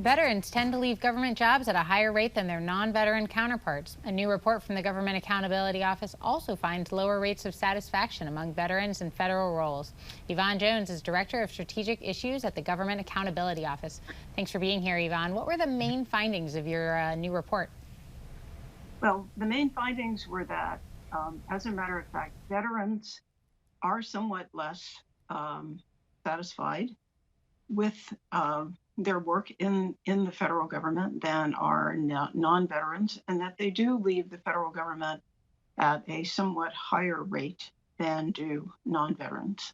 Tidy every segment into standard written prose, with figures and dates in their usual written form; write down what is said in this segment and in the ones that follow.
Veterans tend to leave government jobs at a higher rate than their non-veteran counterparts. A new report from the Government Accountability Office also finds lower rates of satisfaction among veterans in federal roles. Yvonne Jones is Director of Strategic Issues at the Government Accountability Office. Thanks for being here, Yvonne. What were the main findings of your new report? Well, the main findings were that, as a matter of fact, veterans are somewhat less satisfied with their work in the federal government than are non-veterans, and that they do leave the federal government at a somewhat higher rate than do non-veterans.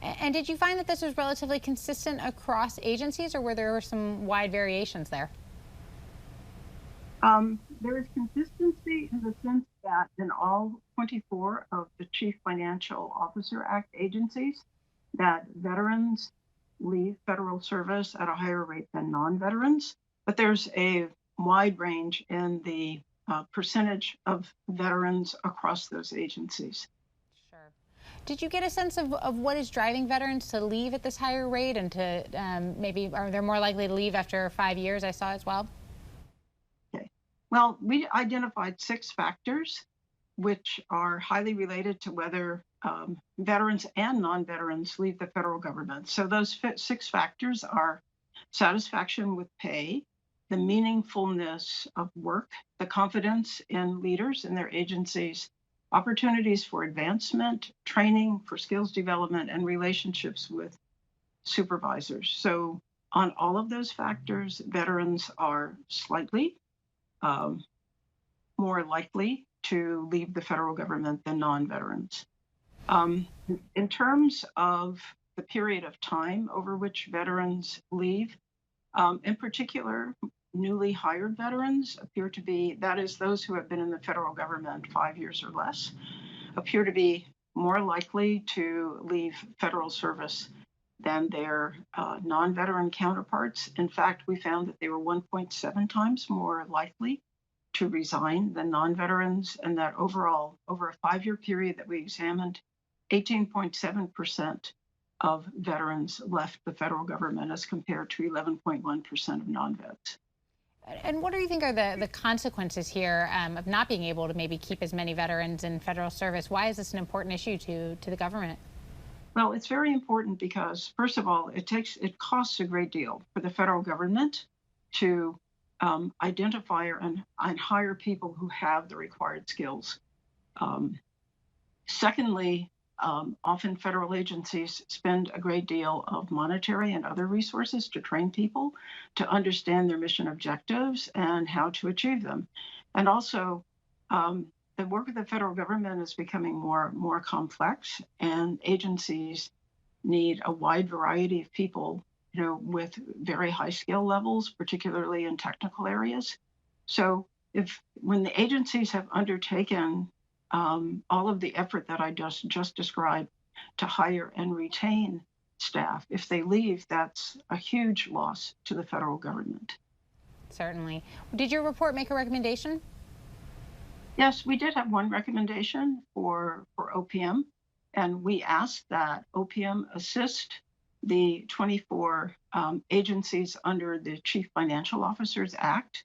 And did you find that this was relatively consistent across agencies, or were there some wide variations there? There is consistency in the sense that in all 24 of the Chief Financial Officer Act agencies, that veterans leave federal service at a higher rate than non-veterans, but there's a wide range in the percentage of veterans across those agencies. Sure. Did you get a sense of what is driving veterans to leave at this higher rate, and to maybe are they more likely to leave after 5 years, I saw as well? Okay. Well, we identified 6 factors which are highly related to whether veterans and non-veterans leave the federal government. So those 6 factors are satisfaction with pay, the meaningfulness of work, the confidence in leaders in their agencies, opportunities for advancement, training for skills development, and relationships with supervisors. So on all of those factors, veterans are slightly more likely to leave the federal government than non-veterans. In terms of the period of time over which veterans leave, in particular, newly hired veterans appear to be, that is, those who have been in the federal government 5 years or less, appear to be more likely to leave federal service than their non-veteran counterparts. In fact, we found that they were 1.7 times more likely to resign than non-veterans, and that overall, over a 5-year period that we examined, 18.7% of veterans left the federal government as compared to 11.1% of non-vets. And what do you think are the consequences here of not being able to maybe keep as many veterans in federal service? Why is this an important issue to the government? Well, it's very important because, first of all, it costs a great deal for the federal government to identify and hire people who have the required skills. Secondly, often federal agencies spend a great deal of monetary and other resources to train people to understand their mission objectives and how to achieve them. And also, the work of the federal government is becoming more complex, and agencies need a wide variety of people, with very high skill levels, particularly in technical areas. So when the agencies have undertaken all of the effort that I just described to hire and retain staff, if they leave, that's a huge loss to the federal government. Certainly. Did your report make a recommendation? Yes, we did have one recommendation for OPM, and we asked that OPM assist the 24 agencies under the Chief Financial Officers Act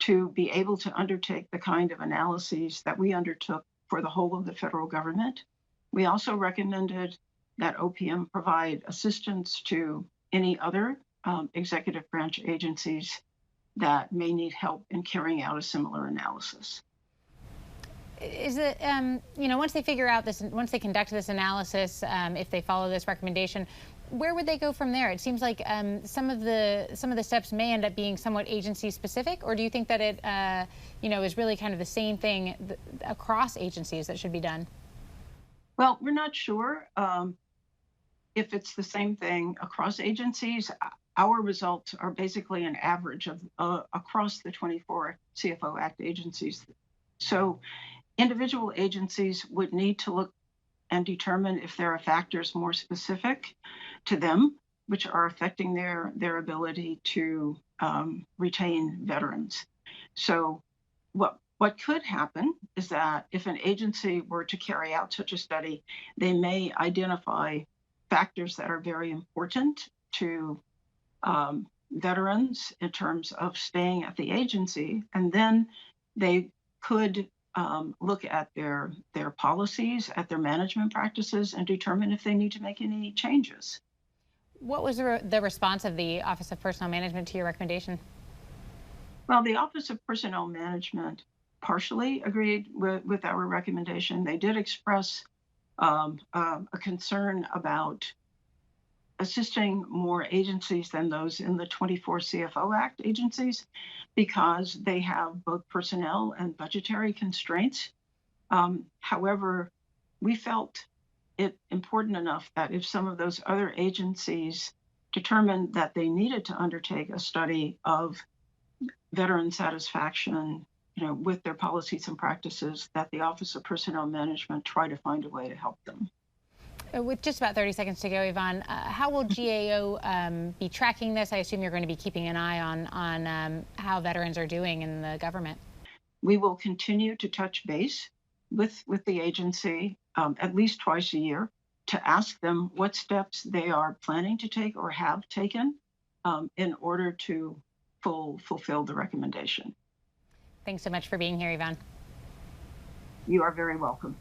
to be able to undertake the kind of analyses that we undertook for the whole of the federal government. We also recommended that OPM provide assistance to any other executive branch agencies that may need help in carrying out a similar analysis. Is it, once they figure out this, once they conduct this analysis, if they follow this recommendation, where would they go from there? It seems like some of the steps may end up being somewhat agency specific, or do you think that it, is really kind of the same thing across agencies that should be done? Well, we're not sure if it's the same thing across agencies. Our results are basically an average of across the 24 CFO Act agencies. So individual agencies would need to look and determine if there are factors more specific to them, which are affecting their ability to retain veterans. So what could happen is that if an agency were to carry out such a study, they may identify factors that are very important to veterans in terms of staying at the agency, and then they could look at their policies, at their management practices, and determine if they need to make any changes. What was the response of the Office of Personnel Management to your recommendation? Well, the Office of Personnel Management partially agreed with our recommendation. They did express a concern about assisting more agencies than those in the 24 CFO Act agencies because they have both personnel and budgetary constraints. However, we felt it important enough that if some of those other agencies determined that they needed to undertake a study of veteran satisfaction, with their policies and practices, that the Office of Personnel Management try to find a way to help them. With just about 30 seconds to go, Yvonne, how will GAO be tracking this? I assume you're going to be keeping an eye on how veterans are doing in the government. We will continue to touch base with the agency at least twice a year to ask them what steps they are planning to take or have taken in order to fulfill the recommendation. Thanks so much for being here, Yvonne. You are very welcome.